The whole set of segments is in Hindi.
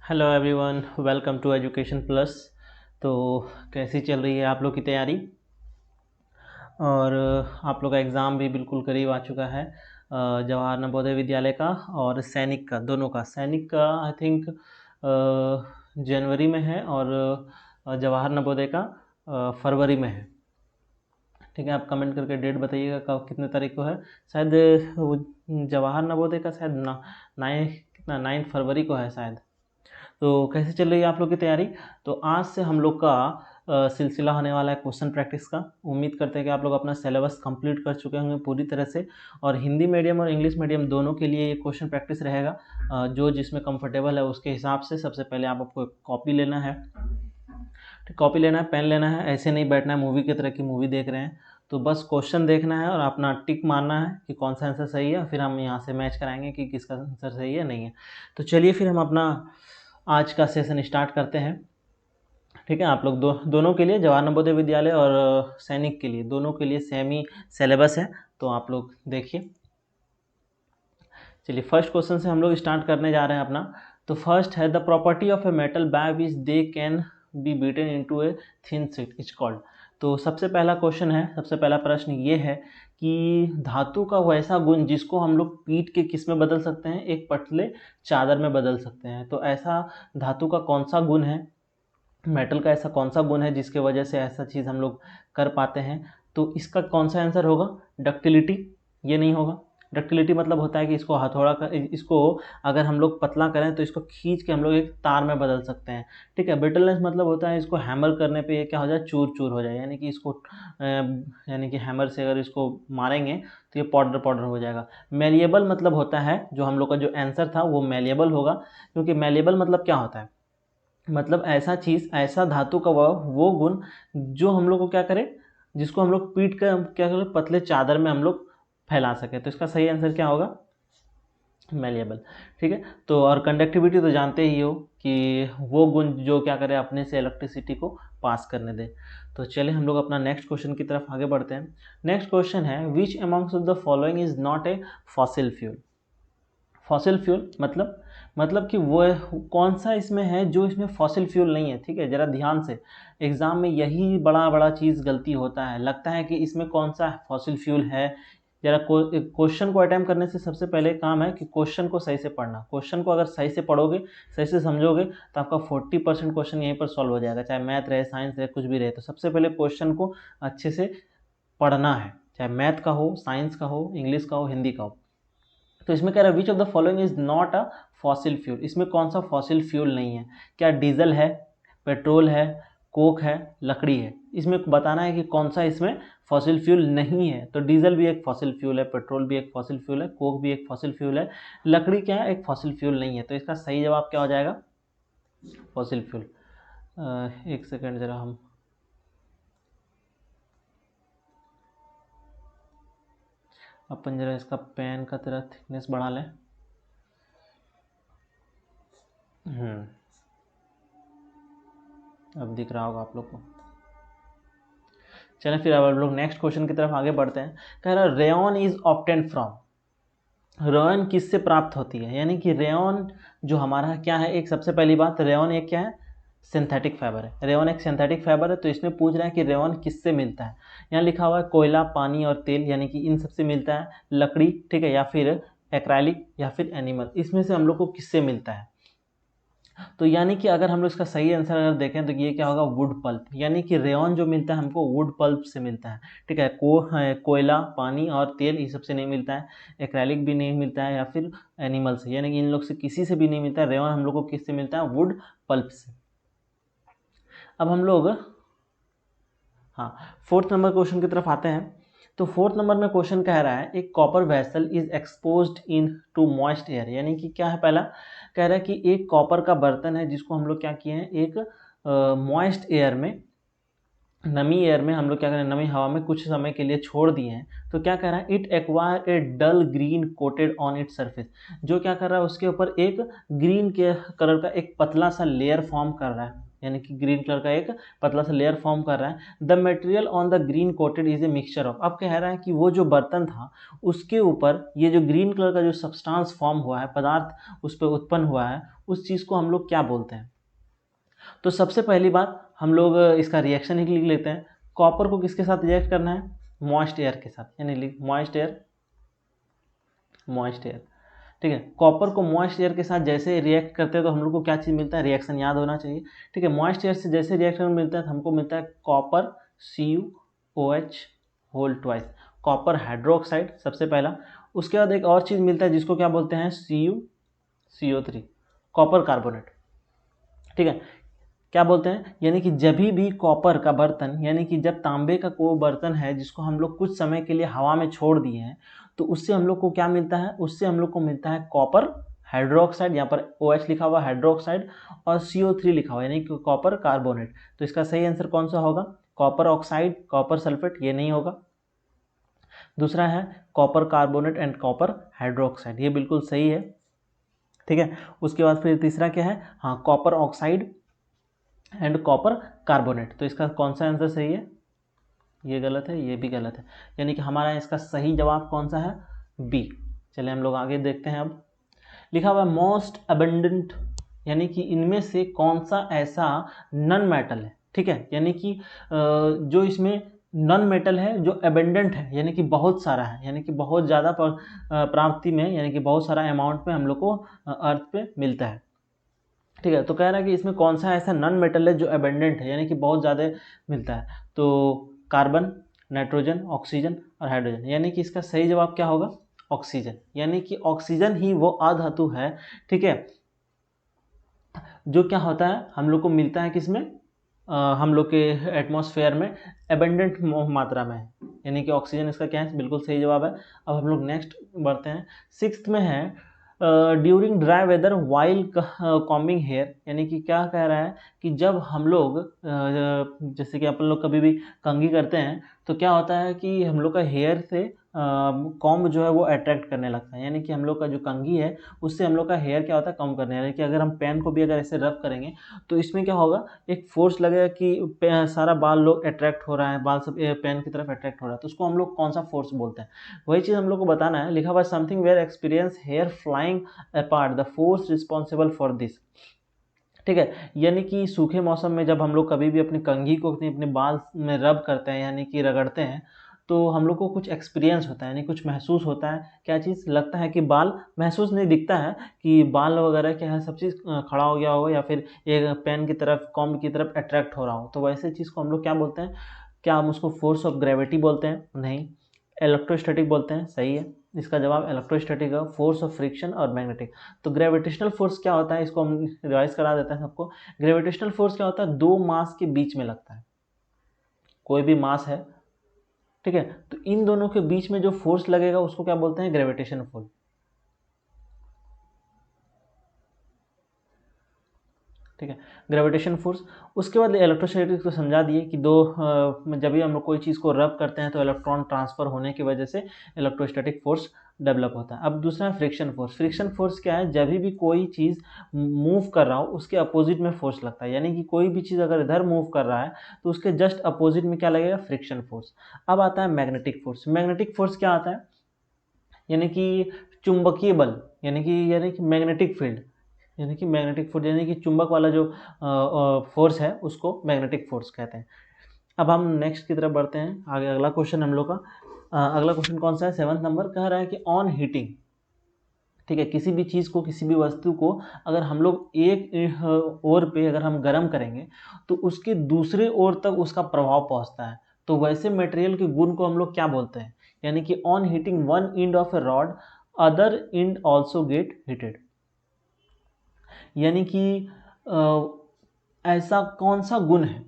Hello everyone, welcome to education plus. तो कैसी चल रही है आप लोग की तैयारी? और आप लोग का एग्ज़ाम भी बिल्कुल करीब आ चुका है। जवाहर नवोदय विद्यालय का और सैनिक का, दोनों का। सैनिक का आई थिंक जनवरी में है और जवाहर नवोदय का फरवरी में है। ठीक है, आप कमेंट करके डेट बताइएगा कब, कितने तारीख को है। शायद वो जवाहर नवोदय का शायद 9 फरवरी को है शायद। तो कैसे चल रही है आप लोग की तैयारी? तो आज से हम लोग का सिलसिला होने वाला है क्वेश्चन प्रैक्टिस का। उम्मीद करते हैं कि आप लोग अपना सिलेबस कंप्लीट कर चुके होंगे पूरी तरह से। और हिंदी मीडियम और इंग्लिश मीडियम दोनों के लिए ये क्वेश्चन प्रैक्टिस रहेगा। जो जिसमें कंफर्टेबल है उसके हिसाब से सबसे पहले आपको कॉपी लेना है। कॉपी लेना है, पेन लेना है। ऐसे नहीं बैठना है मूवी की तरह की मूवी देख रहे हैं। तो बस क्वेश्चन देखना है और अपना टिक मारना है कि कौन सा आंसर सही है। फिर हम यहाँ से मैच कराएंगे कि किसका आंसर सही है नहीं है। तो चलिए फिर हम अपना आज का सेशन स्टार्ट करते हैं। ठीक है, आप लोग दोनों के लिए, जवाहर नवोदय विद्यालय और सैनिक के लिए, दोनों के लिए सेम ही सिलेबस है। तो आप लोग देखिए। चलिए फर्स्ट क्वेश्चन से हम लोग स्टार्ट करने जा रहे हैं अपना। तो फर्स्ट है, the property of a metal by which they can be beaten into a thin sheet is called. तो सबसे पहला क्वेश्चन है, सबसे पहला प्रश्न ये है कि धातु का वैसा गुण जिसको हम लोग पीट के किस में बदल सकते हैं, एक पतले चादर में बदल सकते हैं। तो ऐसा धातु का कौन सा गुण है, मेटल का ऐसा कौन सा गुण है जिसके वजह से ऐसा चीज़ हम लोग कर पाते हैं? तो इसका कौन सा आंसर होगा? डक्टिलिटी। ये नहीं होगा। डक्टिलिटी मतलब होता है कि इसको हथौड़ा का, इसको अगर हम लोग पतला करें तो इसको खींच के हम लोग एक तार में बदल सकते हैं। ठीक है। ब्रिटलनेस मतलब होता है इसको हैमर करने पे ये क्या हो जाए, चूर चूर हो जाए। यानी कि इसको यानी कि हैमर से अगर इसको मारेंगे तो ये पाउडर पाउडर हो जाएगा। मेलिएबल मतलब होता है, जो हम लोग का जो आंसर था वो मेलिएबल होगा। क्योंकि मेलिएबल मतलब क्या होता है, मतलब ऐसा चीज़, ऐसा धातु का वो गुण जो हम लोग को क्या करे, जिसको हम लोग पीट कर क्या करें, पतले चादर में हम लोग फैला सके। तो इसका सही आंसर क्या होगा? मेलिएबल। ठीक है। तो और कंडक्टिविटी तो जानते ही हो कि वो गुण जो क्या करे, अपने से इलेक्ट्रिसिटी को पास करने दे। तो चलिए हम लोग अपना नेक्स्ट क्वेश्चन की तरफ आगे बढ़ते हैं। नेक्स्ट क्वेश्चन है, which amongst of the following is not a fossil fuel. Fossil fuel मतलब कि वो कौन सा इसमें है जो इसमें फॉसिल फ्यूल नहीं है। ठीक है, ज़रा ध्यान से, एग्ज़ाम में यही बड़ा बड़ा चीज़ गलती होता है, लगता है कि इसमें कौन सा फॉसिल फ्यूल है। ज़रा क्वेश्चन को अटेम्प्ट करने से सबसे पहले काम है कि क्वेश्चन को सही से पढ़ना। क्वेश्चन को अगर सही से पढ़ोगे, सही से समझोगे, तो आपका 40% क्वेश्चन यहीं पर सॉल्व हो जाएगा, चाहे मैथ रहे, साइंस रहे, कुछ भी रहे। तो सबसे पहले क्वेश्चन को अच्छे से पढ़ना है, चाहे मैथ का हो, साइंस का हो, इंग्लिश का हो, हिंदी का हो। तो इसमें कह रहा है which of the following is not a fossil fuel. इसमें कौन सा फॉसिल फ्यूल नहीं है? क्या डीजल है, पेट्रोल है, कोक है, लकड़ी है? इसमें बताना है कि कौन सा इसमें फॉसिल फ्यूल नहीं है। तो डीजल भी एक फॉसिल फ्यूल है, पेट्रोल भी एक फॉसिल फ्यूल है, कोक भी एक फॉसिल फ्यूल है, लकड़ी क्या है, एक फॉसिल फ्यूल नहीं है। तो इसका सही जवाब क्या हो जाएगा? Fossil fuel. एक सेकेंड जरा, हम अपन जरा इसका पेन का तरह थिकनेस बढ़ा लें। अब दिख रहा होगा आप लोग को। चलें फिर अब हम लोग नेक्स्ट क्वेश्चन की तरफ आगे बढ़ते हैं। कह रहा है rayon is obtained from. Rayon किससे प्राप्त होती है? यानी कि रेयन जो हमारा क्या है, एक सबसे पहली बात, रेयन एक क्या है, सिंथेटिक फाइबर है। रेयन एक सिंथेटिक फाइबर है। तो इसमें पूछ रहा है कि रेयन किससे मिलता है। यहाँ लिखा हुआ है कोयला, पानी और तेल, यानी कि इन सबसे मिलता है। लकड़ी, ठीक है, या फिर एक्राइलिक, या फिर एनिमल, इसमें से हम लोग को किससे मिलता है? तो यानी कि अगर हम लोग इसका सही आंसर अगर देखें तो ये क्या होगा, वुड पल्प। यानी कि रेयन जो मिलता है हमको वुड पल्प से मिलता है। ठीक है, कोयला, पानी और तेल, ये सबसे नहीं मिलता है। एक्रेलिक भी नहीं मिलता है, या फिर एनिमल से, यानी कि इन लोग से किसी से भी नहीं मिलता है। रेयन हम लोग को किससे मिलता है? वुड पल्प से। अब हम लोग फोर्थ नंबर क्वेश्चन की तरफ आते हैं। तो फोर्थ नंबर में क्वेश्चन कह रहा है एक copper vessel is exposed into moist air. यानी कि क्या है, पहला कह रहा है कि एक कॉपर का बर्तन है जिसको हम लोग क्या किए हैं, एक मॉइस्ट एयर में, नमी एयर में हम लोग क्या करें, नमी हवा में कुछ समय के लिए छोड़ दिए हैं। तो क्या कह रहा है, it acquire a dull green coated on it surface. जो क्या कर रहा है, उसके ऊपर एक ग्रीन के कलर का एक पतला सा लेयर फॉर्म कर रहा है। यानी कि ग्रीन कलर का एक पतला सा लेयर फॉर्म कर रहा है। The material on the green coated is a mixture of, अब कह रहा है कि वो जो बर्तन था उसके ऊपर ये जो ग्रीन कलर का जो सब्सटेंस फॉर्म हुआ है, पदार्थ उस पर उत्पन्न हुआ है, उस चीज़ को हम लोग क्या बोलते हैं। तो सबसे पहली बात हम लोग इसका रिएक्शन ही लिख लेते हैं। कॉपर को किसके साथ रिएक्ट करना है, मॉइस्ट एयर के साथ, यानी मॉइस्ट एयर, मॉइस्ट एयर, ठीक है। कॉपर को मॉइस्ट एयर के साथ जैसे रिएक्ट करते हैं तो हम लोग को क्या चीज़ मिलता है, रिएक्शन याद होना चाहिए, ठीक है। मॉइस्ट एयर से जैसे रिएक्शन मिलता है तो हमको मिलता है copper CuOH whole twice, copper hydroxide सबसे पहला। उसके बाद एक और चीज़ मिलता है जिसको क्या बोलते हैं, CuCO3, कॉपर कार्बोनेट, ठीक है। क्या बोलते हैं, यानी कि जब भी कॉपर का बर्तन, यानी कि जब तांबे का कोई बर्तन है जिसको हम लोग कुछ समय के लिए हवा में छोड़ दिए हैं, तो उससे हम लोग को क्या मिलता है, उससे हम लोग को मिलता है कॉपर हाइड्रोक्साइड, यहाँ पर OH लिखा हुआ हाइड्रोक्साइड और CO3 लिखा हुआ यानी कि कॉपर कार्बोनेट। तो इसका सही आंसर कौन सा होगा, कॉपर ऑक्साइड, कॉपर सल्फेट, ये नहीं होगा। दूसरा है copper carbonate and copper hydroxide, ये बिल्कुल सही है, ठीक है। उसके बाद फिर तीसरा क्या है, हाँ copper oxide and copper carbonate. तो इसका कौन सा आंसर सही है, ये गलत है, ये भी गलत है, यानी कि हमारा इसका सही जवाब कौन सा है, बी। चलिए हम लोग आगे देखते हैं। अब लिखा हुआ है मोस्ट अबंडेंट, यानी कि इनमें से कौन सा ऐसा नॉन मेटल है, ठीक है, यानी कि जो इसमें नॉन मेटल है जो अबंडेंट है, यानी कि बहुत सारा है, यानी कि बहुत ज़्यादा प्राप्ति में, यानी कि बहुत सारा अमाउंट में हम लोग को अर्थ पे मिलता है, ठीक है। तो कह रहा है कि इसमें कौन सा ऐसा नॉन मेटल है जो अबंडेंट है, यानी कि बहुत ज़्यादा मिलता है। तो कार्बन, नाइट्रोजन, ऑक्सीजन और हाइड्रोजन, यानी कि इसका सही जवाब क्या होगा, ऑक्सीजन, यानी कि ऑक्सीजन ही वो अधातु है, ठीक है, जो क्या होता है हम लोग को मिलता है किसमें, हम लोग के एटमॉस्फेयर में अबंडेंट मात्रा में है, यानी कि ऑक्सीजन इसका क्या है, बिल्कुल सही जवाब है। अब हम लोग नेक्स्ट बढ़ते हैं। सिक्स्थ में है during dry weather while combing hair, यानी कि क्या कह रहा है कि जब हम लोग जैसे कि अपन लोग कभी भी कंघी करते हैं तो क्या होता है कि हम लोग का हेयर से कॉम्ब जो है वो अट्रैक्ट करने लगता है, यानी कि हम लोग का जो कंघी है उससे हम लोग का हेयर क्या होता है, कम करने, यानी कि अगर हम पेन को भी अगर ऐसे रब करेंगे तो इसमें क्या होगा, एक फोर्स लगेगा कि सारा बाल लोग अट्रैक्ट हो रहा है, बाल सब पेन की तरफ अट्रैक्ट हो रहा है, तो उसको हम लोग कौन सा फोर्स बोलते हैं, वही चीज़ हम लोग को बताना है। लिखा हुआ something where experience hair flying apart the force responsible for this, ठीक है, यानी कि सूखे मौसम में जब हम लोग कभी भी अपनी कंघी को अपने बाल में रब करते हैं, यानी कि रगड़ते हैं, तो हम लोग को कुछ एक्सपीरियंस होता है, यानी कुछ महसूस होता है, क्या चीज़, लगता है कि बाल, महसूस नहीं, दिखता है कि बाल वगैरह क्या है, सब चीज़ खड़ा हो गया हो या फिर एक पेन की तरफ, कॉम्ब की तरफ अट्रैक्ट हो रहा हो, तो वैसे चीज़ को हम लोग क्या बोलते हैं, क्या हम उसको फोर्स ऑफ ग्रेविटी बोलते हैं, नहीं, इलेक्ट्रोस्टैटिक बोलते हैं, सही है, इसका जवाब इलेक्ट्रोस्टैटिक है, फोर्स ऑफ फ्रिक्शन और मैग्नेटिक। तो ग्रेविटेशनल फोर्स क्या होता है, इसको हम रिवाइज करा देते हैं सबको। ग्रेविटेशनल फोर्स क्या होता है, दो मास के बीच में लगता है, कोई भी मास है, ठीक है, तो इन दोनों के बीच में जो फोर्स लगेगा उसको क्या बोलते हैं, ग्रेविटेशन फोर्स, ठीक है, ग्रेविटेशन फोर्स। उसके बाद इलेक्ट्रोस्टैटिक्स को समझा दिए कि जब भी हम लोग कोई चीज़ को रब करते हैं तो इलेक्ट्रॉन ट्रांसफर होने की वजह से इलेक्ट्रोस्टैटिक फोर्स डेवलप होता है। अब दूसरा है फ्रिक्शन फोर्स। फ्रिक्शन फोर्स क्या है, जब भी कोई चीज़ मूव कर रहा हो उसके अपोजिट में फोर्स लगता है, यानी कि कोई भी चीज़ अगर इधर मूव कर रहा है तो उसके जस्ट अपोजिट में क्या लगेगा, फ्रिक्शन फोर्स। अब आता है मैग्नेटिक फोर्स। मैग्नेटिक फोर्स क्या आता है, यानी कि चुंबकीय बल, यानी कि मैग्नेटिक फील्ड, यानी कि मैग्नेटिक फोर्स, यानी कि चुंबक वाला जो फोर्स है उसको मैग्नेटिक फोर्स कहते हैं। अब हम नेक्स्ट की तरफ बढ़ते हैं, आगे अगला क्वेश्चन हम लोग का अगला क्वेश्चन कौन सा है, 7th नंबर, कह रहा है कि ऑन हीटिंग, ठीक है, किसी भी चीज़ को, किसी भी वस्तु को अगर हम लोग एक ओर पे अगर हम गर्म करेंगे तो उसके दूसरे ओर तक उसका प्रभाव पहुंचता है, तो वैसे मटेरियल के गुण को हम लोग क्या बोलते हैं, यानी कि on heating one end of A rod other and also get heated, यानी कि ऐसा कौन सा गुण है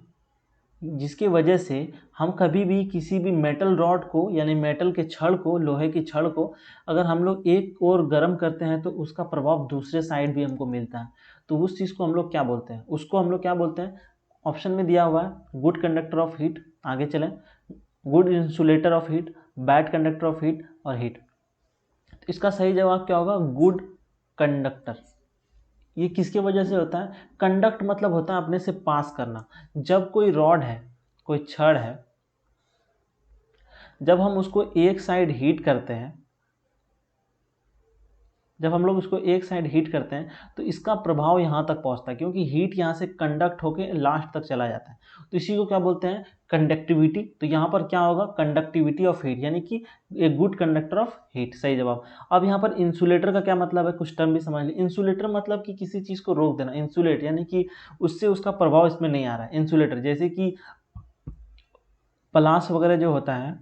जिसके वजह से हम कभी भी किसी भी मेटल रॉड को, यानी मेटल के छड़ को, लोहे की छड़ को अगर हम लोग एक और गर्म करते हैं तो उसका प्रभाव दूसरे साइड भी हमको मिलता है, तो उस चीज़ को हम लोग क्या बोलते हैं, उसको हम लोग क्या बोलते हैं, ऑप्शन में दिया हुआ है गुड कंडक्टर ऑफ हीट, आगे चलें, good insulator of heat, bad conductor of heat और हीट। तो इसका सही जवाब क्या होगा, गुड कंडक्टर, ये किसके वजह से होता है? कंडक्ट मतलब होता है अपने से पास करना। जब कोई रॉड है, कोई छड़ है, जब हम उसको एक साइड हीट करते हैं, जब हम लोग उसको एक साइड हीट करते हैं तो इसका प्रभाव यहाँ तक पहुँचता है, क्योंकि हीट यहाँ से कंडक्ट होके लास्ट तक चला जाता है। तो इसी को क्या बोलते हैं? कंडक्टिविटी। तो यहाँ पर क्या होगा? कंडक्टिविटी ऑफ हीट, यानी कि a good conductor of heat. सही जवाब। अब यहाँ पर इंसुलेटर का क्या मतलब है? कुछ टर्म भी समझ लीजिए। इंसुलेटर मतलब कि किसी चीज़ को रोक देना, इंसुलेट, यानी कि उससे उसका प्रभाव इसमें नहीं आ रहा है। इंसुलेटर जैसे कि प्लास वगैरह जो होता है,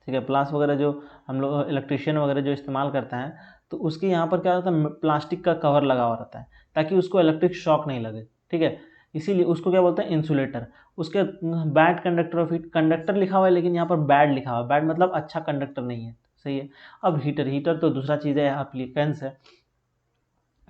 ठीक है, प्लास वगैरह जो हम लोग इलेक्ट्रिशियन वगैरह जो इस्तेमाल करता है, तो उसके यहाँ पर क्या होता है? प्लास्टिक का कवर लगा हुआ रहता है ताकि उसको इलेक्ट्रिक शॉक नहीं लगे, ठीक है, इसीलिए उसको क्या बोलते हैं? इंसुलेटर। उसके bad conductor of heat, conductor लिखा हुआ है लेकिन यहाँ पर बैड लिखा हुआ है, बैड मतलब अच्छा कंडक्टर नहीं है। सही है। अब हीटर, हीटर तो दूसरा चीज़ है, एप्लीकेंस है।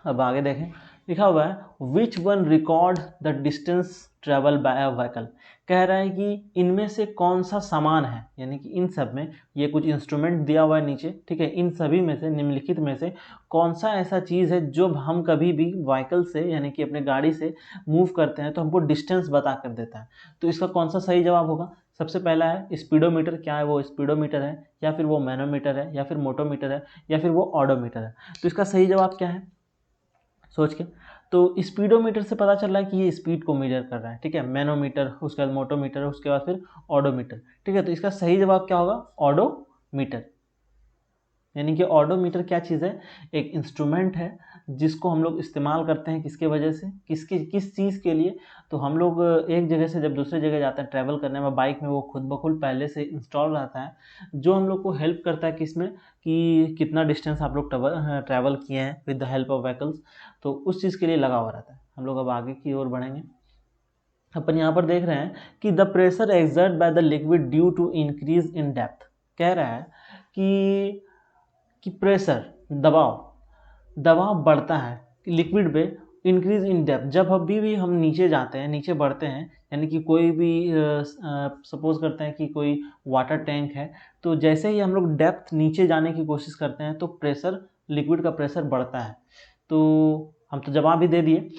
अब आगे देखें, लिखा हुआ है which one record the distance travel by a vehicle. कह रहा है कि इनमें से कौन सा सामान है, यानी कि इन सब में, ये कुछ इंस्ट्रूमेंट दिया हुआ है नीचे, ठीक है, इन सभी में से, निम्नलिखित में से कौन सा ऐसा चीज़ है जो हम कभी भी व्हीकल से, यानी कि अपने गाड़ी से मूव करते हैं तो हमको डिस्टेंस बता कर देता है। तो इसका कौन सा सही जवाब होगा? सबसे पहला है स्पीडोमीटर। क्या है वो? स्पीडोमीटर है, या फिर वो मैनोमीटर है, या फिर मोटोमीटर है, या फिर वो ऑडोमीटर है। तो इसका सही जवाब क्या है सोच के? तो स्पीडोमीटर से पता चल रहा है कि ये स्पीड को मेजर कर रहा है, ठीक है। मैनोमीटर, उसके बाद मोटोमीटर, उसके बाद फिर ऑडोमीटर, ठीक है। तो इसका सही जवाब क्या होगा? ऑडोमीटर। यानी कि ऑडोमीटर क्या चीज़ है? एक इंस्ट्रूमेंट है जिसको हम लोग इस्तेमाल करते हैं किसके वजह से, किस चीज़ के लिए? तो हम लोग एक जगह से जब दूसरे जगह जाते हैं ट्रैवल करने में, बाइक में वो खुद ब खुद पहले से इंस्टॉल रहता है, जो हम लोग को हेल्प करता है किसमें, कि कितना डिस्टेंस आप लोग ट्रैवल किए हैं with the help of vehicles. तो उस चीज़ के लिए लगा हुआ रहता है। हम लोग अब आगे की ओर बढ़ेंगे। अपन यहाँ पर देख रहे हैं कि the pressure exert by the liquid due to increase in depth. कह रहा है कि प्रेशर, दबाव, दबाव बढ़ता है लिक्विड पे इंक्रीज इन डेप्थ। जब अभी भी हम नीचे जाते हैं, नीचे बढ़ते हैं, यानी कि कोई भी सपोज करते हैं कि कोई वाटर टैंक है, तो जैसे ही हम लोग डेप्थ नीचे जाने की कोशिश करते हैं तो प्रेशर, लिक्विड का प्रेशर बढ़ता है। तो हम तो जवाब भी दे दिए।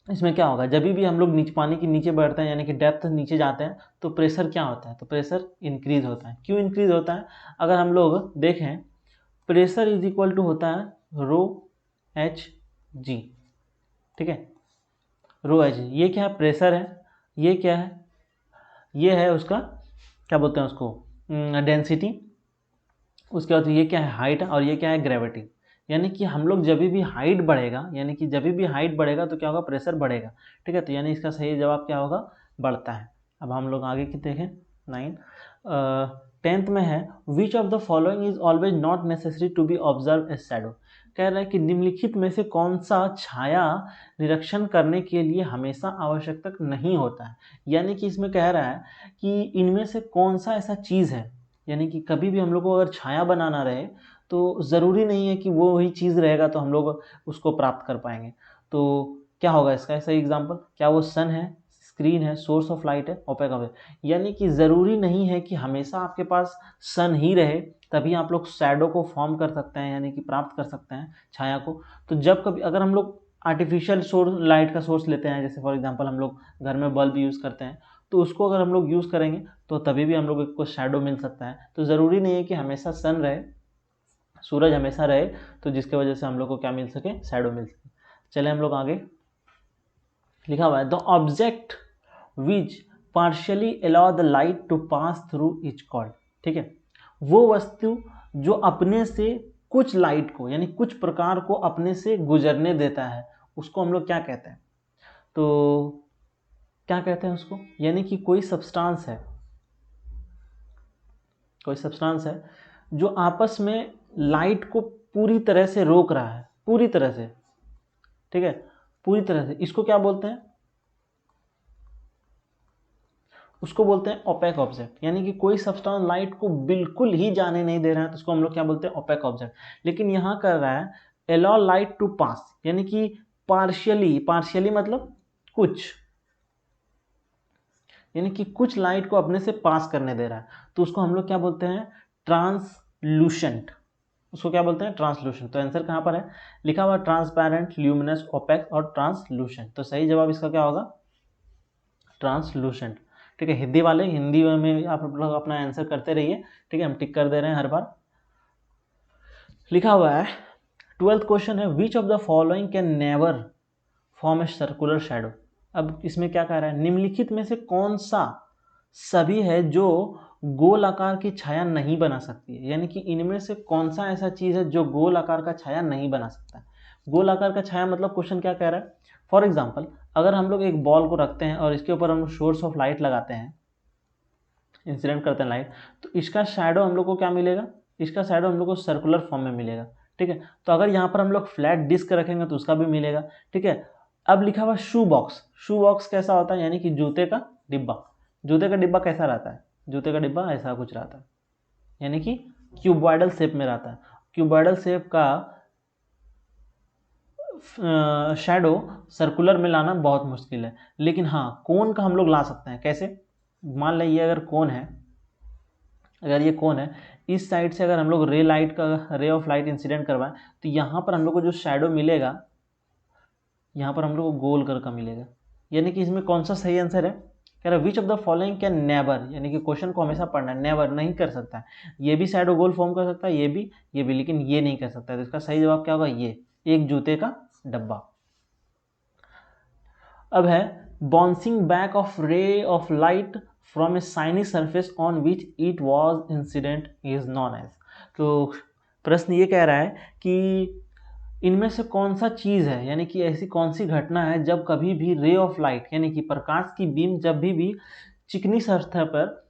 इसमें क्या होगा? जब भी हम लोग नीचे, पानी के नीचे बढ़ते हैं, यानी कि डेप्थ नीचे जाते हैं, तो प्रेशर क्या होता है? तो प्रेशर इंक्रीज होता है। क्यों इंक्रीज होता है? अगर हम लोग देखें, प्रेशर इज इक्वल टू होता है रो एच जी, ठीक है, रो एच। ये क्या है? प्रेशर है। ये क्या है? ये है उसका, क्या बोलते हैं उसको, डेंसिटी। उसके बाद ये क्या है? हाइट। और ये क्या है? ग्रेविटी। यानी कि हम लोग जब भी हाइट बढ़ेगा, यानी कि जब भी हाइट बढ़ेगा तो क्या होगा? प्रेशर बढ़ेगा, ठीक है। तो यानी इसका सही जवाब क्या होगा? बढ़ता है। अब हम लोग आगे की देखें, 9 10th में है which of the following is always not necessary to be observe as shadow. कह रहा है कि निम्नलिखित में से कौन सा छाया निरीक्षण करने के लिए हमेशा आवश्यक तक नहीं होता है। यानी कि इसमें कह रहा है कि इनमें से कौन सा ऐसा चीज़ है, यानी कि कभी भी हम लोग को अगर छाया बनाना रहे तो ज़रूरी नहीं है कि वो वही चीज़ रहेगा तो हम लोग उसको प्राप्त कर पाएंगे। तो क्या होगा इसका सही एग्जाम्पल? क्या वो सन है, स्क्रीन है, सोर्स ऑफ लाइट है, ओपेक है? यानी कि ज़रूरी नहीं है कि हमेशा आपके पास सन ही रहे तभी आप लोग शैडो को फॉर्म कर सकते हैं, यानी कि प्राप्त कर सकते हैं छाया को। तो जब कभी अगर हम लोग आर्टिफिशियल सोर्स, लाइट का सोर्स लेते हैं, जैसे फॉर एग्जांपल हम लोग घर में बल्ब यूज़ करते हैं, तो उसको अगर हम लोग यूज़ करेंगे तो तभी भी हम लोग को शैडो मिल सकता है। तो ज़रूरी नहीं है कि हमेशा सन रहे, सूरज हमेशा रहे, तो जिसके वजह से हम लोग को क्या मिल सके? शैडो मिल सके। चले हम लोग आगे। लिखा हुआ है the object which partially allow the light to pass through is called. ठीक है, वो वस्तु जो अपने से कुछ लाइट को, यानी कुछ प्रकार को अपने से गुजरने देता है, उसको हम लोग क्या कहते हैं? तो क्या कहते हैं उसको? यानी कि कोई सब्सटेंस है, कोई सब्सटेंस है जो आपस में लाइट को पूरी तरह से रोक रहा है, पूरी तरह से, ठीक है, पूरी तरह से। इसको क्या बोलते हैं? उसको बोलते हैं ओपेक ऑब्जेक्ट। यानी कि कोई सब्सटेंस लाइट को बिल्कुल ही जाने नहीं दे रहा है तो उसको हम लोग क्या बोलते हैं? Opaque object. लेकिन यहाँ कर रहा है अलाउ लाइट टू पास, यानी कि पार्शियली, पार्शियली मतलब कुछ, यानी कि कुछ लाइट को अपने से पास करने दे रहा है, तो उसको हम लोग क्या बोलते हैं? ट्रांसलूसेंट। उसको क्या बोलते हैं, ट्रांसलूशन। तो आंसर कहाँ पर है, लिखा हुआ ट्रांसपेरेंट, ल्यूमिनस, ओपेक और ट्रांसलूसेंट। तो सही जवाब इसका क्या होगा, ट्रांसलूसेंट। ठीक है, हिंदी वाले हिंदी में आप लोग अपना आंसर करते रहिए। ठीक है, हम टिक कर दे रहे हैं हर बार। लिखा हुआ है 12th क्वेश्चन है, which of the following can never form a circular shadow. अब इसमें क्या कह रहा है, निम्नलिखित में से कौन सा सभी है जो गोल आकार की छाया नहीं बना सकती है, यानी कि इनमें से कौन सा ऐसा चीज है जो गोल आकार का छाया नहीं बना सकता है। गोल आकार का छाया मतलब क्वेश्चन क्या कह रहा है, फॉर एग्जाम्पल अगर हम लोग एक बॉल को रखते हैं और इसके ऊपर हम लोग सोर्स ऑफ लाइट लगाते हैं, इंसिडेंट करते हैं लाइट, तो इसका शैडो हम लोग को क्या मिलेगा, इसका शैडो हम लोग को सर्कुलर फॉर्म में मिलेगा। ठीक है, तो अगर यहाँ पर हम लोग फ्लैट डिस्क रखेंगे तो उसका भी मिलेगा। ठीक है, अब लिखा हुआ शू बॉक्स, शू बॉक्स कैसा होता है, यानी कि जूते का डिब्बा। जूते का डिब्बा कैसा रहता है, जूते का डिब्बा ऐसा कुछ रहता है, यानी कि क्यूबॉइडल शेप में रहता है। क्यूबॉइडल शेप का शैडो सर्कुलर में लाना बहुत मुश्किल है, लेकिन हाँ कोन का हम लोग ला सकते हैं। कैसे, मान लीजिए अगर कोन है, अगर ये कोन है, इस साइड से अगर हम लोग रे ऑफ लाइट इंसिडेंट करवाएं तो यहाँ पर हम लोग को जो शैडो मिलेगा, यहाँ पर हम लोग को गोल कर का मिलेगा। यानी कि इसमें कौन सा सही आंसर है, कह रहा है which of the following can never, यानी कि क्वेश्चन को हमेशा पढ़ना है, नेवर नहीं कर सकता है। ये भी शैडो गोल फॉर्म कर सकता है, ये भी, लेकिन ये नहीं कर सकता है। तो इसका सही जवाब क्या होगा, ये एक जूते का डब्बा। अब है bouncing back of ray of light from a shiny surface on which it was incident is known as. तो प्रश्न ये कह रहा है कि इनमें से कौन सा चीज़ है, यानी कि ऐसी कौन सी घटना है जब कभी भी रे ऑफ लाइट यानी कि प्रकाश की बीम जब भी चिकनी सतह पर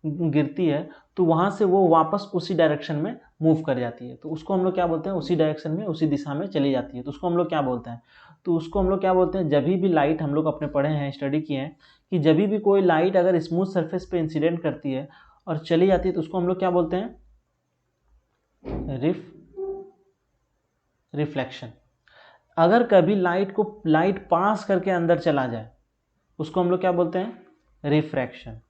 गिरती है तो वहाँ से वो वापस उसी डायरेक्शन में मूव कर जाती है। तो उसको हम लोग क्या बोलते हैं, उसी डायरेक्शन में उसी दिशा में चली जाती है, तो उसको हम लोग क्या बोलते हैं, तो उसको हम लोग क्या बोलते हैं, जब भी लाइट, हम लोग अपने पढ़े हैं, स्टडी किए हैं कि जब भी कोई लाइट अगर स्मूथ सरफेस पे इंसिडेंट करती है और चली जाती है तो उसको हम लोग क्या बोलते हैं, रिफ्लेक्शन। अगर कभी लाइट पास करके अंदर चला जाए उसको हम लोग क्या बोलते हैं, रिफ्रैक्शन।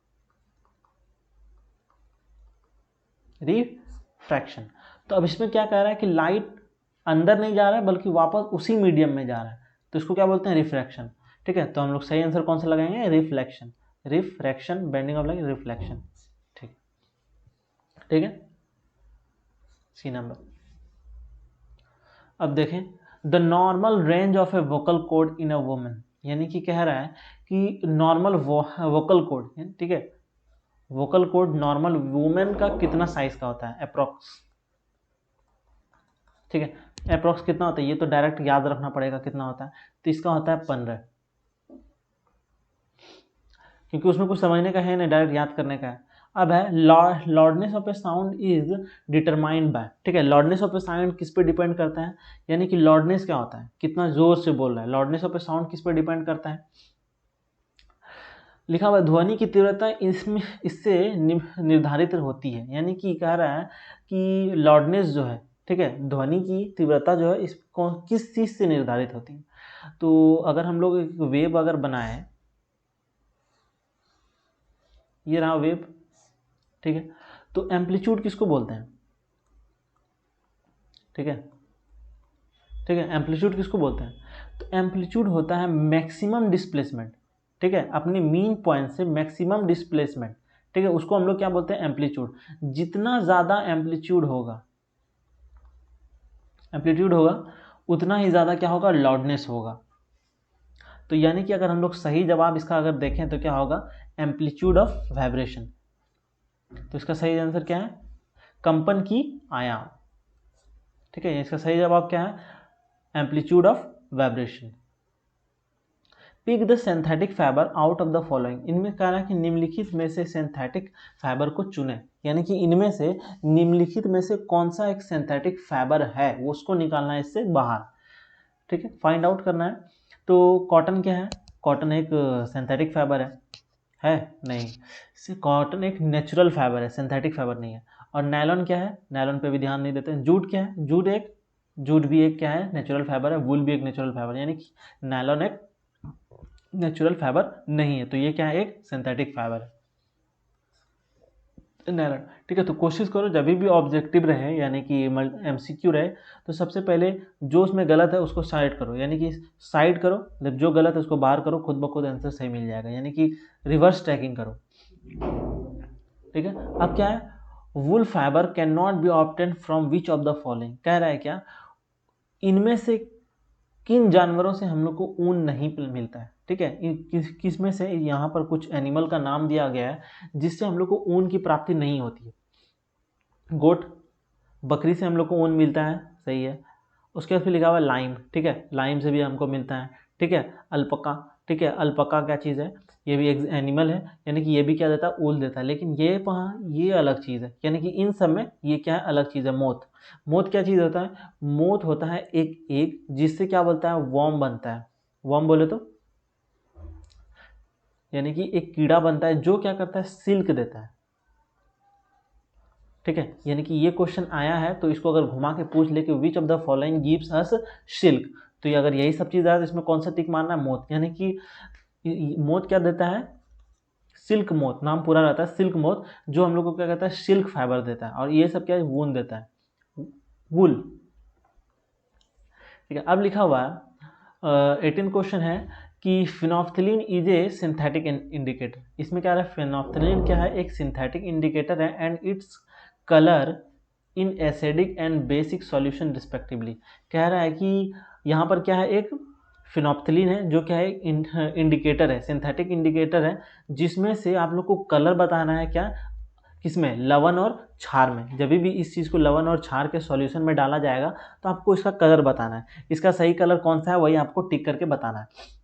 तो अब इसमें क्या कह रहा है कि लाइट अंदर नहीं जा रहा है बल्कि वापस उसी मीडियम में जा रहा है, तो इसको क्या बोलते हैं, रिफ्रैक्शन। ठीक है, तो हम लोग सही आंसर कौन सा लगाएंगे, refraction, bending of light, reflection. ठीक है, सी नंबर। अब देखें the normal range of a vocal cord in a woman, यानी कि कह रहा है कि नॉर्मल वोकल कॉर्ड, ठीक है, वोकल कॉर्ड नॉर्मल वुमेन का कितना साइज का होता है, अप्रोक्स। ठीक है, अप्रोक्स कितना होता है, ये तो डायरेक्ट याद रखना पड़ेगा कितना होता है, तो इसका होता है 15, क्योंकि उसमें कुछ समझने का है नहीं, डायरेक्ट याद करने का है। अब है loudness of a sound is determined by, ठीक है, लॉर्डनेस ऑफ ए साउंड किस पे डिपेंड करता है, यानी कि लॉर्डनेस क्या होता है, कितना जोर से बोल रहा है, लॉर्डनेस ऑफ ए साउंड किस पे डिपेंड करता है, लिखा हुआ ध्वनि की तीव्रता इसमें इससे निर्धारित होती है, यानी कि कह रहा है कि लॉर्डनेस जो है, ठीक है, ध्वनि की तीव्रता जो है इसको किस चीज़ से निर्धारित होती है। तो अगर हम लोग एक वेव अगर बनाए, ये रहा वेव, ठीक है, तो एम्पलीट्यूड किसको बोलते हैं, ठीक है, एम्पलीट्यूड किसको बोलते हैं, तो एम्पलीट्यूड होता है मैक्सिमम डिस्प्लेसमेंट, ठीक है, अपनी मीन पॉइंट से मैक्सिमम डिस्प्लेसमेंट, ठीक है, उसको हम लोग क्या बोलते हैं, एम्पलीट्यूड। जितना ज़्यादा एम्पलीट्यूड होगा उतना ही ज़्यादा क्या होगा, लाउडनेस होगा। तो यानी कि अगर हम लोग सही जवाब इसका अगर देखें तो क्या होगा, एम्पलीट्यूड ऑफ वाइब्रेशन। तो इसका सही आंसर क्या है, कंपन की आयाम। ठीक है, इसका सही जवाब क्या है, amplitude of vibration. Pick the synthetic fibre out of the following, इनमें कह रहा है कि निम्नलिखित में से सिंथेटिक फाइबर को चुने, यानी कि इनमें से निम्नलिखित में से कौन सा एक सिंथेटिक फाइबर है वो उसको निकालना है इससे बाहर। ठीक है, फाइंड आउट करना है। तो कॉटन क्या है, कॉटन एक सिंथेटिक फाइबर है नहीं, कॉटन एक नेचुरल फाइबर है, सिंथेटिक फाइबर नहीं है। और नायलॉन क्या है, नायलॉन पे भी ध्यान नहीं देते हैं। जूट क्या है, जूट भी एक क्या है, नेचुरल फाइबर है। वूल भी एक नेचुरल फाइबर, यानी कि नायलॉन एक नेचुरल फाइबर नहीं है, तो ये क्या है, एक सिंथेटिक फाइबर है। नैरन। ठीक है, तो कोशिश करो जब भी ऑब्जेक्टिव रहे यानी कि MCQ रहे तो सबसे पहले जो उसमें गलत है उसको साइड करो, यानी कि साइड करो, जब जो गलत है उसको बाहर करो, खुद ब खुद आंसर सही मिल जाएगा, यानी कि रिवर्स ट्रैकिंग करो। ठीक है, अब क्या है, wool fibre can not be obtain from which of the following, कह रहा है क्या, इनमें से किन जानवरों से हम लोग को ऊन नहीं मिलता है। ठीक है, किस में से, यहाँ पर कुछ एनिमल का नाम दिया गया है जिससे हम लोग को ऊन की प्राप्ति नहीं होती है। गोट, बकरी से हम लोग को ऊन मिलता है, सही है। उसके बाद फिर लिखा हुआ है लाइम। ठीक है, लाइम से भी हमको मिलता है। ठीक है, अल्पका। ठीक है, अल्पका क्या चीज़ है, ये भी एक एनिमल है, यानी कि ये भी क्या देता है, ऊल देता है, लेकिन ये अलग चीज़ है, यानी कि इन सब में ये क्या है, अलग चीज़ है। मोथ, मोथ क्या चीज़ होता है, मोथ होता है एक जिससे क्या बोलता है, वॉर्म बनता है। वॉर्म बोले तो यानी कि एक कीड़ा बनता है जो क्या करता है, सिल्क देता है। ठीक है, यानी कि ये क्वेश्चन आया है तो इसको अगर घुमा के पूछ ले कि विच of the following gives us silk, तो ये अगर यही सब चीज़ आया तो इसमें कौन सा टिक मारना है, मोथ, यानी कि मोथ क्या देता है, सिल्क मोथ, नाम पूरा रहता है सिल्क मोथ, जो हम लोग को क्या कहता है, सिल्क फाइबर देता है, और ये सब क्या है, वून देता है, वूल। ठीक है, अब लिखा हुआ है 18 क्वेश्चन है कि फिनोफ्थिलीन इज ए सिंथेटिक इंडिकेटर। इसमें क्या है, फिनोफ्थिलीन क्या है, एक सिंथेटिक इंडिकेटर है, and its colour in acidic and basic solution respectively. कह रहा है कि यहाँ पर क्या है, एक फिनोप्थिलीन है जो क्या है, इंडिकेटर है, सिंथेटिक इंडिकेटर है, जिसमें से आप लोग को कलर बताना है, क्या, किसमें, लवण और क्षार में। जब भी इस चीज़ को लवण और क्षार के सॉल्यूशन में डाला जाएगा तो आपको इसका कलर बताना है, इसका सही कलर कौन सा है वही आपको टिक करके बताना है।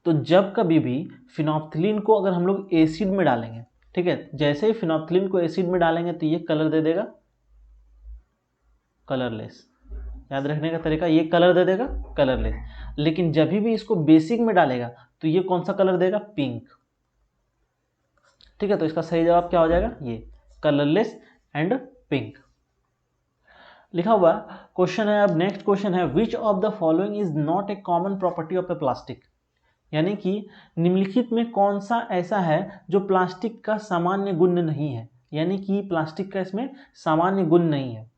तो जब कभी भी फिनोप्थिलीन को अगर हम लोग एसिड में डालेंगे, ठीक है, जैसे ही फिनोप्थिलीन को एसिड में डालेंगे तो ये कलर दे देगा कलरलेस। याद रखने का तरीका, ये कलर दे देगा कलरलेस, लेकिन जब भी इसको बेसिक में डालेगा तो ये कौन सा कलर देगा, पिंक। ठीक है, तो इसका सही जवाब क्या हो जाएगा, ये कलरलेस एंड पिंक लिखा हुआ। क्वेश्चन है, अब नेक्स्ट क्वेश्चन है, which of the following is not A common property of A plastic, यानी कि निम्नलिखित में कौन सा ऐसा है जो प्लास्टिक का सामान्य गुण नहीं है, यानी कि प्लास्टिक का इसमें सामान्य गुण नहीं है,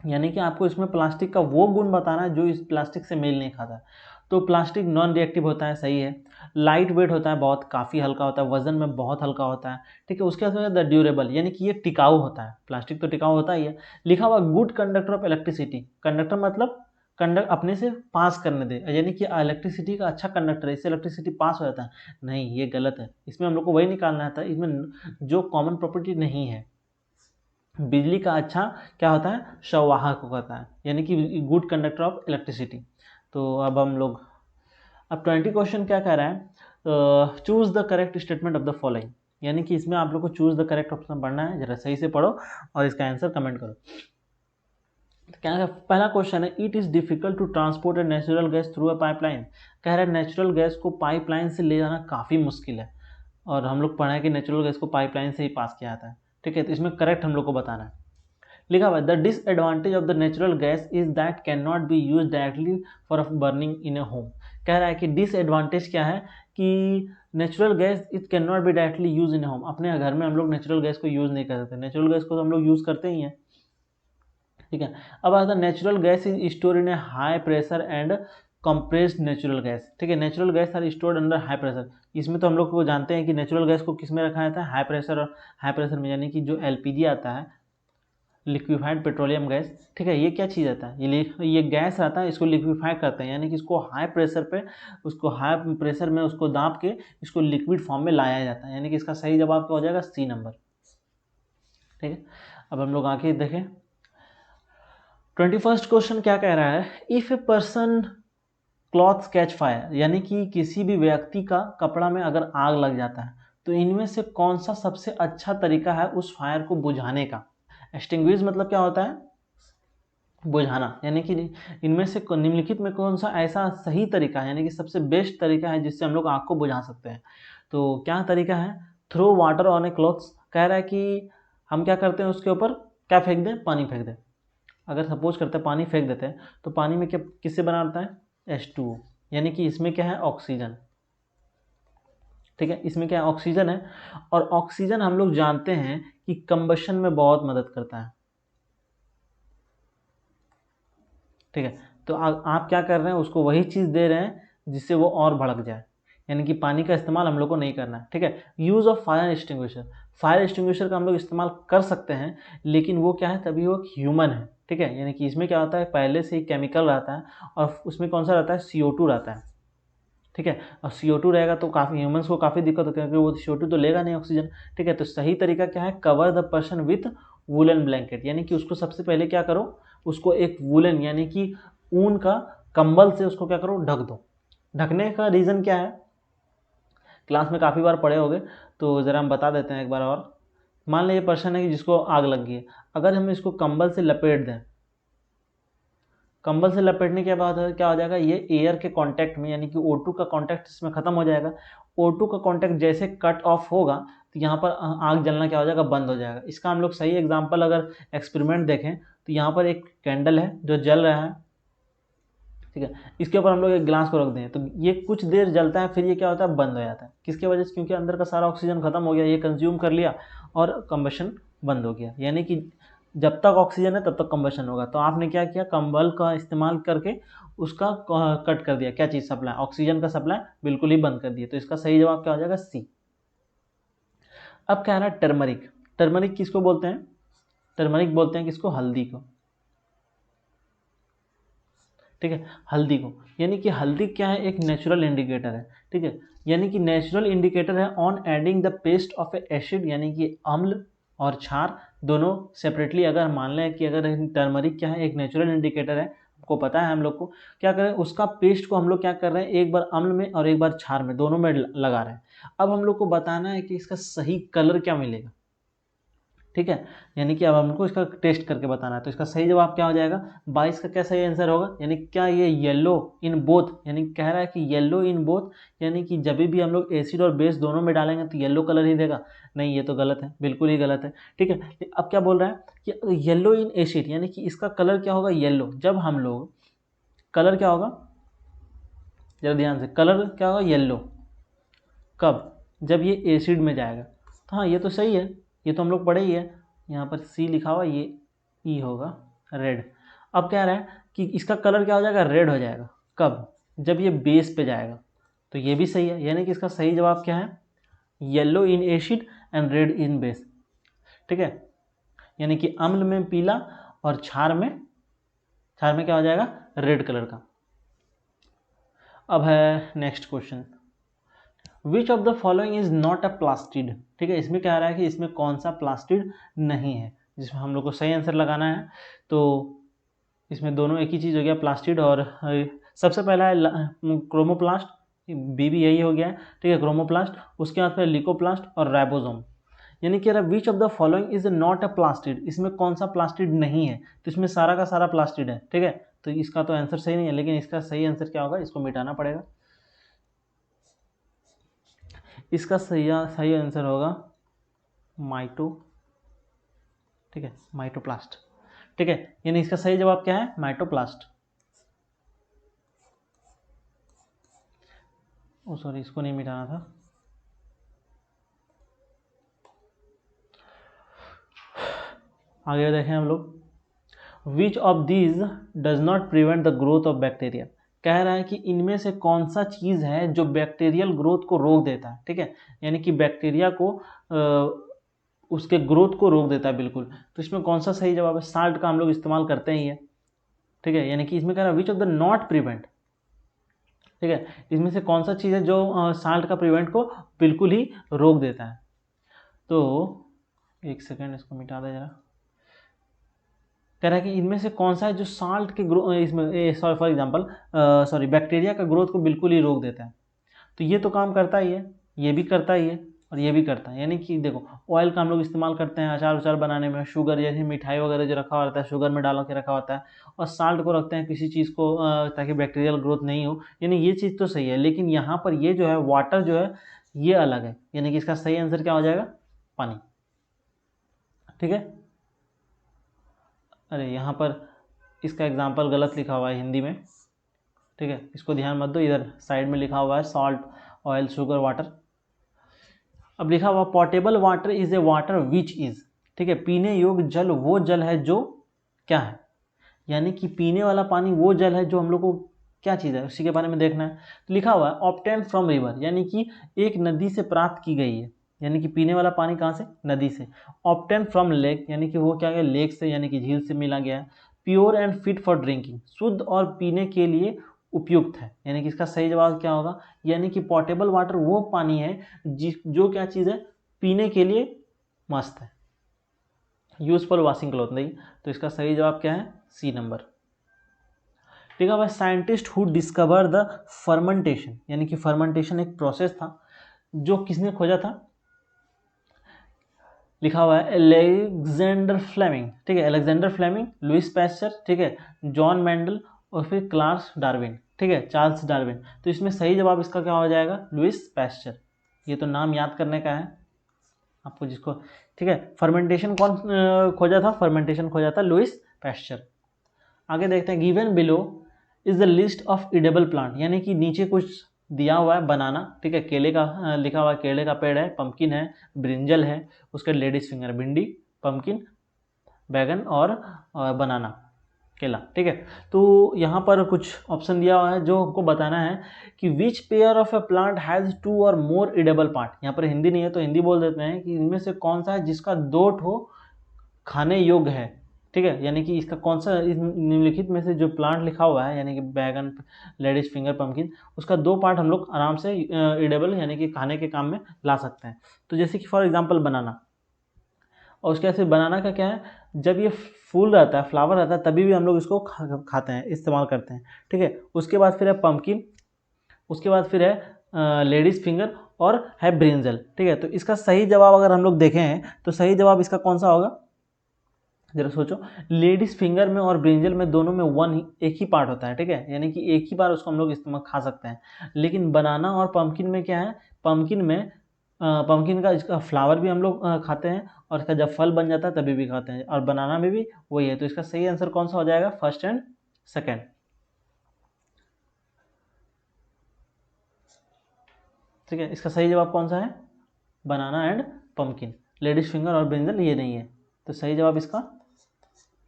यानी कि आपको इसमें प्लास्टिक का वो गुण बताना है जो इस प्लास्टिक से मेल नहीं खाता। तो प्लास्टिक नॉन रिएक्टिव होता है, सही है। लाइट वेट होता है, बहुत काफ़ी हल्का होता है, वजन में बहुत हल्का होता है। ठीक है, उसके बाद द ड्यूरेबल, यानी कि ये टिकाऊ होता है, प्लास्टिक तो टिकाऊ होता ही है। लिखा हुआ good conductor of electricity, conductor मतलब कंडक्ट अपने से पास करने दे, यानी कि इलेक्ट्रिसिटी का अच्छा कंडक्टर है, इससे इलेक्ट्रिसिटी पास हो जाता है, नहीं ये गलत है। इसमें हम लोग को वही निकालना था, इसमें जो कॉमन प्रॉपर्टी नहीं है। बिजली का अच्छा क्या होता है, संवाहक होता है, यानी कि गुड कंडक्टर ऑफ इलेक्ट्रिसिटी। तो अब हम लोग, अब 20 क्वेश्चन क्या कह रहा है, choose the correct statement of the following, यानी कि इसमें आप लोग को चूज द करेक्ट ऑप्शन पढ़ना है, जरा सही से पढ़ो और इसका आंसर कमेंट करो। तो क्या है, पहला क्वेश्चन है, it is difficult to transport a natural gas through a pipeline. कह रहा है नेचुरल गैस को पाइपलाइन से ले जाना काफ़ी मुश्किल है, और हम लोग पढ़ा है कि नेचुरल गैस को पाइपलाइन से ही पास किया जाता है। ठीक है, तो इसमें करेक्ट हम लोग को बताना है। लिखा हुआ है, the disadvantage of the natural gas is that can not B use directly for burning in A home. कह रहा है कि डिसएडवांटेज क्या है कि natural gas it can not be directly use in A home, अपने घर में हम लोग नेचुरल गैस को यूज़ नहीं कर सकते, नेचुरल गैस को तो हम लोग यूज़ करते ही हैं। ठीक है, अब आता है natural gas is store in a high pressure and compressed natural gas. ठीक है, natural gas are stored under high pressure. इसमें तो हम लोग को जानते हैं कि नेचुरल गैस को किस में रखा जाता है, हाई प्रेशर, और हाई प्रेशर में यानी कि जो LPG आता है, लिक्विफाइड पेट्रोलियम गैस। ठीक है, ये क्या चीज़ आता है, ये गैस आता है, इसको लिक्विफाई करते हैं, यानी कि इसको हाई प्रेशर पे, उसको हाई प्रेशर में उसको दाब के इसको लिक्विड फॉर्म में लाया जाता है, यानी कि इसका सही जवाब क्या हो जाएगा, C नंबर। ठीक है, अब हम लोग आगे देखें 21st क्वेश्चन क्या कह रहा है, if a person clothes catch fire, यानी कि किसी भी व्यक्ति का कपड़ा में अगर आग लग जाता है तो इनमें से कौन सा सबसे अच्छा तरीका है उस फायर को बुझाने का। एक्सटिंग्विश मतलब क्या होता है, बुझाना, यानी कि इनमें से निम्नलिखित में कौन सा ऐसा सही तरीका है, यानी कि सबसे बेस्ट तरीका है जिससे हम लोग आग को बुझा सकते हैं। तो क्या तरीका है, throw water on a clothes. कह रहा है कि हम क्या करते हैं, उसके ऊपर क्या फेंक दें, पानी फेंक दें। अगर सपोज करते हैं पानी फेंक देते हैं तो पानी में क्या किससे बनाता है, H2O, यानी कि इसमें क्या है, ऑक्सीजन। ठीक है, इसमें क्या है, ऑक्सीजन है, और ऑक्सीजन हम लोग जानते हैं कि कंबशन में बहुत मदद करता है। ठीक है, तो आप क्या कर रहे हैं, उसको वही चीज़ दे रहे हैं जिससे वो और भड़क जाए, यानी कि पानी का इस्तेमाल हम लोग को नहीं करना है। ठीक है, use of fire extinguisher, fire extinguisher का हम लोग इस्तेमाल कर सकते हैं, लेकिन वो क्या है, तभी वो ह्यूमन है। ठीक है, यानी कि इसमें क्या होता है, पहले से ही केमिकल रहता है, और उसमें कौन सा रहता है, CO2 रहता है। ठीक है, और CO2 रहेगा तो काफ़ी ह्यूमन्स को काफ़ी दिक्कत होती है, क्योंकि वो CO2 तो लेगा नहीं ऑक्सीजन। ठीक है, तो सही तरीका क्या है, cover the person with woollen blanket, यानी कि उसको सबसे पहले क्या करो, उसको एक वुलन यानी कि ऊन का कंबल से उसको क्या करो, ढक दो। ढकने का रीज़न क्या है, क्लास में काफ़ी बार पढ़े होंगे, तो ज़रा हम बता देते हैं एक बार और। मान लीजिए पर्सन है कि जिसको आग लग गई है, अगर हम इसको कंबल से लपेट दें, कंबल से लपेटने के बाद क्या हो जाएगा, ये एयर के कांटेक्ट में, यानी कि O2 का कांटेक्ट इसमें ख़त्म हो जाएगा। O2 का कांटेक्ट जैसे कट ऑफ होगा तो यहाँ पर आग जलना क्या हो जाएगा, बंद हो जाएगा। इसका हम लोग सही एग्जांपल अगर एक्सपेरिमेंट देखें तो यहाँ पर एक कैंडल है जो जल रहा है। ठीक है, इसके ऊपर हम लोग एक ग्लास को रख दें तो ये कुछ देर जलता है, फिर ये क्या होता है, बंद हो जाता है। किसके वजह से, क्योंकि अंदर का सारा ऑक्सीजन खत्म हो गया, ये कंज्यूम कर लिया और कंबशन बंद हो गया। यानी कि जब तक ऑक्सीजन है तब तक कंबशन होगा। तो आपने क्या किया, कंबल का इस्तेमाल करके उसका कट कर दिया, क्या चीज़, सप्लाई, ऑक्सीजन का सप्लाई बिल्कुल ही बंद कर दिया। तो इसका सही जवाब क्या हो जाएगा, सी। अब क्या है ना, टर्मरिक, टर्मरिक किसको बोलते हैं, टर्मरिक बोलते हैं किसको, हल्दी को। ठीक है, हल्दी को, यानी कि हल्दी क्या है, एक नेचुरल इंडिकेटर है। ठीक है, यानी कि नेचुरल इंडिकेटर है on adding the paste of A acid, यानी कि अम्ल और क्षार दोनों सेपरेटली अगर मान लें कि अगर टर्मरिक क्या है, एक नेचुरल इंडिकेटर है, आपको पता है, हम लोग को क्या करें, उसका पेस्ट को हम लोग क्या कर रहे हैं, एक बार अम्ल में और एक बार क्षार में, दोनों में लगा रहे हैं। अब हम लोग को बताना है कि इसका सही कलर क्या मिलेगा। ठीक है, यानी कि अब हमको इसका टेस्ट करके बताना है। तो इसका सही जवाब क्या हो जाएगा, 22 का क्या सही आंसर होगा, यानी क्या ये येलो इन बोथ, यानी कह रहा है कि येलो इन बोथ, यानी कि जब भी हम लोग एसिड और बेस दोनों में डालेंगे तो येलो कलर ही देगा। नहीं, ये तो गलत है, बिल्कुल ही गलत है। ठीक है, अब क्या बोल रहा है कि येलो इन एसिड, यानी कि इसका कलर क्या होगा, येलो। जब हम लोग कलर क्या होगा, जरा ध्यान से, कलर क्या होगा, येलो, कब, जब ये एसिड में जाएगा। तो हाँ, ये तो सही है, ये तो हम लोग पढ़े ही है, यहाँ पर सी लिखा हुआ, ये ई होगा, रेड। अब क्या रहा है कि इसका कलर क्या हो जाएगा, रेड हो जाएगा, कब, जब ये बेस पे जाएगा। तो ये भी सही है, यानी कि इसका सही जवाब क्या है, yellow in acid and red in base. ठीक है, यानी कि अम्ल में पीला और क्षार में क्या हो जाएगा, रेड कलर का। अब है next question, which of the following is not a plastid. ठीक है, इसमें क्या आ रहा है कि इसमें कौन सा प्लास्टिड नहीं है, जिसमें हम लोग को सही आंसर लगाना है। तो इसमें दोनों एक ही चीज़ हो गया, प्लास्टिड और सबसे पहला है क्रोमोप्लास्ट, बी भी यही हो गया है। ठीक है, क्रोमोप्लास्ट, उसके बाद फिर लिकोप्लास्ट और राइबोसोम। यानी कि विच of the following is not a plastid, इसमें कौन सा प्लास्टिड नहीं है, तो इसमें सारा का सारा प्लास्टिड है। ठीक है, तो इसका तो आंसर सही नहीं है, लेकिन इसका सही आंसर क्या होगा, इसको मिटाना पड़ेगा। इसका सही आंसर होगा माइटो। ठीक है, माइटोप्लास्ट। ठीक है, यानी इसका सही जवाब क्या है, माइटोप्लास्ट। ओ सॉरी, इसको नहीं मिटाना था। आगे देखें हम लोग, which of these does not prevent the growth of bacteria. कह रहा है कि इनमें से कौन सा चीज़ है जो बैक्टीरियल ग्रोथ को रोक देता है। ठीक है, यानी कि बैक्टीरिया को उसके ग्रोथ को रोक देता है बिल्कुल। तो इसमें कौन सा सही जवाब है, साल्ट का हम लोग इस्तेमाल करते ही है। ठीक है, यानी कि इसमें कह रहा है which of the not prevent. ठीक है, इसमें से कौन सा चीज़ है जो साल्ट का प्रिवेंट को बिल्कुल ही रोक देता है। तो एक सेकेंड, इसको मिटा दे जरा। कह रहा है कि इनमें से कौन सा है जो साल्ट के इसमें sorry for example sorry bacteria का ग्रोथ को बिल्कुल ही रोक देता है। तो ये तो काम करता ही है, ये भी करता ही है और ये भी करता है। यानी कि देखो, ऑयल का हम लोग इस्तेमाल करते हैं अचार उचार बनाने में, शुगर जैसे मिठाई वगैरह जो रखा होता है शुगर में डाल के रखा होता है, और साल्ट को रखते हैं किसी चीज़ को ताकि बैक्टीरियल ग्रोथ नहीं हो। यानी ये चीज़ तो सही है, लेकिन यहाँ पर ये जो है वाटर जो है ये अलग है, यानी कि इसका सही आंसर क्या हो जाएगा, पानी। ठीक है, अरे यहाँ पर इसका एग्जाम्पल गलत लिखा हुआ है हिंदी में। ठीक है, इसको ध्यान मत दो, इधर साइड में लिखा हुआ है सॉल्ट, ऑयल, शुगर, वाटर। अब लिखा हुआ portable water is a water which is, ठीक है, पीने योग्य जल वो जल है जो क्या है, यानी कि पीने वाला पानी वो जल है जो हम लोग को क्या चीज़ है उसी के बारे में देखना है। तो लिखा हुआ है ऑब्टेन फ्रॉम रिवर, यानी कि एक नदी से प्राप्त की गई है, यानी कि पीने वाला पानी कहाँ से, नदी से। ऑब्टेन फ्रॉम लेक, यानी कि वो क्या है, लेक से यानी कि झील से मिला गया है। Pure and fit for drinking, शुद्ध और पीने के लिए उपयुक्त है, यानी कि इसका सही जवाब क्या होगा, यानी कि पोर्टेबल वाटर वो पानी है जो क्या चीज़ है, पीने के लिए मस्त है। यूजफुल वॉशिंग क्लॉथ नहीं, तो इसका सही जवाब क्या है, सी नंबर। ठीक है भाई, scientist who discover the fermentation, यानी कि फर्मेंटेशन एक प्रोसेस था जो किसने खोजा था, लिखा हुआ है अलेक्जेंडर फ्लेमिंग, ठीक है, अलेक्जेंडर फ्लेमिंग, लुइस पैस्चर, ठीक है, जॉन मेंडल और फिर चार्ल्स डार्विन, ठीक है, चार्ल्स डार्विन। तो इसमें सही जवाब इसका क्या हो जाएगा, लुइस पैस्चर। ये तो नाम याद करने का है आपको जिसको, ठीक है। फर्मेंटेशन कौन खोजा था, फर्मेंटेशन खोजा था लुइस पैस्चर। आगे देखते हैं, given below is the list of edible plant, यानी कि नीचे कुछ दिया हुआ है, बनाना, ठीक है, केले का लिखा हुआ है, केले का पेड़ है, पंपकिन है, ब्रिंजल है, उसके लेडीज फिंगर, भिंडी, पंपकिन, बैगन और बनाना, केला, ठीक है। तो यहाँ पर कुछ ऑप्शन दिया हुआ है जो हमको बताना है कि which pair of A plant has 2 और मोर इडेबल पार्ट। यहाँ पर हिंदी नहीं है तो हिंदी बोल देते हैं कि इनमें से कौन सा है जिसका 2 ठो खाने योग्य है, ठीक है, यानी कि इसका कौन सा, इस निम्नलिखित में से जो प्लांट लिखा हुआ है यानी कि बैगन, लेडीज फिंगर, पंपकिन, उसका 2 पार्ट हम लोग आराम से इडेबल यानी कि खाने के काम में ला सकते हैं। तो जैसे कि फॉर एग्जांपल बनाना, और उसके बाद बनाना का क्या है, जब ये फूल रहता है, फ्लावर रहता है, तभी भी हम लोग इसको खाते हैं, इस्तेमाल करते हैं, ठीक है। उसके बाद फिर है पंपकिन, उसके बाद फिर है लेडीज फिंगर और है ब्रिंजल, ठीक है। तो इसका सही जवाब अगर हम लोग देखें तो सही जवाब इसका कौन सा होगा, जरा सोचो। लेडीज फिंगर में और ब्रिंजल में दोनों में एक ही पार्ट होता है, ठीक है, यानी कि एक ही बार उसको हम लोग इस्तेमाल खा सकते हैं। लेकिन बनाना और पंपकिन में क्या है, पंपकिन में पंपकिन का इसका फ्लावर भी हम लोग खाते हैं और इसका जब फल बन जाता है तभी भी खाते हैं, और बनाना में भी वही है। तो इसका सही आंसर कौन सा हो जाएगा, फर्स्ट एंड सेकेंड, ठीक है। इसका सही जवाब कौन सा है, बनाना एंड पंपकिन। लेडीज फिंगर और ब्रिंजल ये नहीं है, तो सही जवाब इसका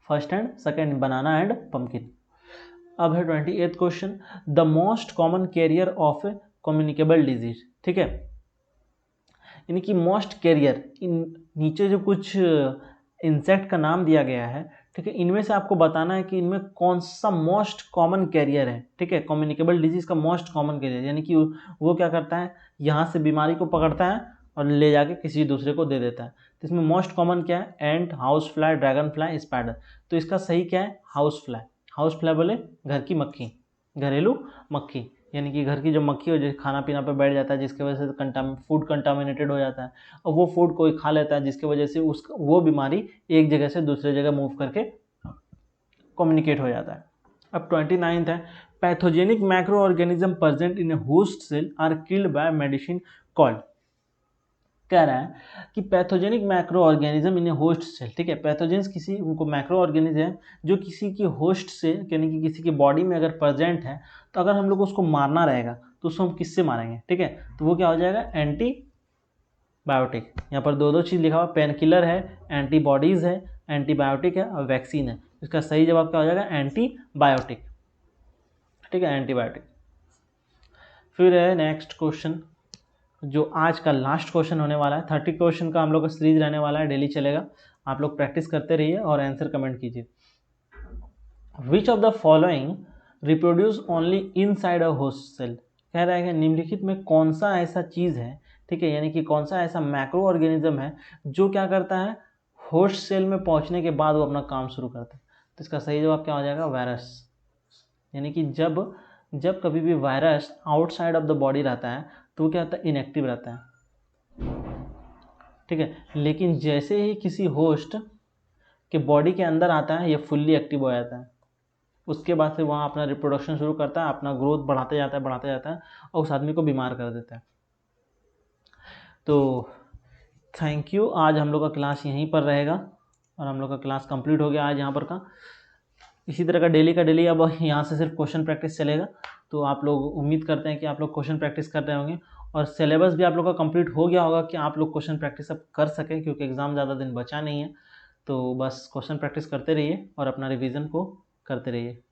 first and second, banana and pumpkin. अब है 28th question, the most common carrier of A communicable disease, ठीक है, यानी कि मोस्ट कैरियर, इन नीचे जो कुछ इंसेक्ट का नाम दिया गया है, ठीक है, इनमें से आपको बताना है कि इनमें कौन सा मोस्ट कॉमन कैरियर है, ठीक है, कम्युनिकेबल डिजीज का मोस्ट कॉमन कैरियर, यानी कि वो क्या करता है, यहाँ से बीमारी को पकड़ता है और ले जाके किसी दूसरे को दे देता है। तो इसमें मोस्ट कॉमन क्या है, ant, housefly, dragonfly, spider. तो इसका सही क्या है, हाउस फ्लाई। हाउस फ्लाई बोले घर की मक्खी, घरेलू मक्खी, यानी कि घर की जो मक्खी हो, जो खाना पीना पे बैठ जाता है, जिसकी वजह से फूड कंटामिनेटेड हो जाता है, और वो फूड कोई खा लेता है, जिसकी वजह से वो बीमारी एक जगह से दूसरे जगह मूव करके कम्युनिकेट हो जाता है। अब 29th है, pathogenic micro organism present in a host cell are killed by medicine called. कह रहा है कि pathogenic micro organism in a host cell, ठीक है, पैथोजेंस किसी उनको माइक्रो ऑर्गेनिज्म है जो किसी की होस्ट से यानी कि किसी की बॉडी में अगर प्रेजेंट है, तो अगर हम लोग उसको मारना रहेगा तो उसको हम किससे मारेंगे, ठीक है, तो वो क्या हो जाएगा, एंटीबायोटिक। यहाँ पर दो चीज़ लिखा हुआ, पेन किलर है, एंटीबॉडीज़ है, एंटीबायोटिक है और वैक्सीन है। इसका सही जवाब क्या हो जाएगा, एंटीबायोटिक, ठीक है, एंटीबायोटिक। फिर है नेक्स्ट क्वेश्चन जो आज का लास्ट क्वेश्चन होने वाला है। 30 क्वेश्चन का हम लोग का सीरीज रहने वाला है, डेली चलेगा। आप लोग प्रैक्टिस करते रहिए और आंसर कमेंट कीजिए। Which of the following reproduce only inside a host cell, कह रहा है कि निम्नलिखित में कौन सा ऐसा चीज़ है, ठीक है, यानी कि कौन सा ऐसा मैक्रो ऑर्गेनिज्म है जो क्या करता है, होस्ट सेल में पहुंचने के बाद वो अपना काम शुरू करता है। तो इसका सही जवाब क्या हो जाएगा, वायरस। यानी कि जब कभी भी virus outside of the body रहता है तो वो क्या होता है, इनएक्टिव रहता है, ठीक है। लेकिन जैसे ही किसी होस्ट के बॉडी के अंदर आता है ये फुल्ली एक्टिव हो जाता है। उसके बाद से वहाँ अपना रिप्रोडक्शन शुरू करता है, अपना ग्रोथ बढ़ाते जाता है और उस आदमी को बीमार कर देता है। तो थैंक यू, आज हम लोग का क्लास यहीं पर रहेगा और हम लोग का क्लास कंप्लीट हो गया आज यहाँ पर का। इसी तरह का डेली अब यहाँ से सिर्फ क्वेश्चन प्रैक्टिस चलेगा। तो आप लोग उम्मीद करते हैं कि आप लोग क्वेश्चन प्रैक्टिस कर रहे होंगे और सिलेबस भी आप लोग का कंप्लीट हो गया होगा कि आप लोग क्वेश्चन प्रैक्टिस अब कर सकें, क्योंकि एग्ज़ाम ज़्यादा दिन बचा नहीं है। तो बस क्वेश्चन प्रैक्टिस करते रहिए और अपना रिवीजन को करते रहिए।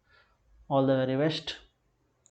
All the very best.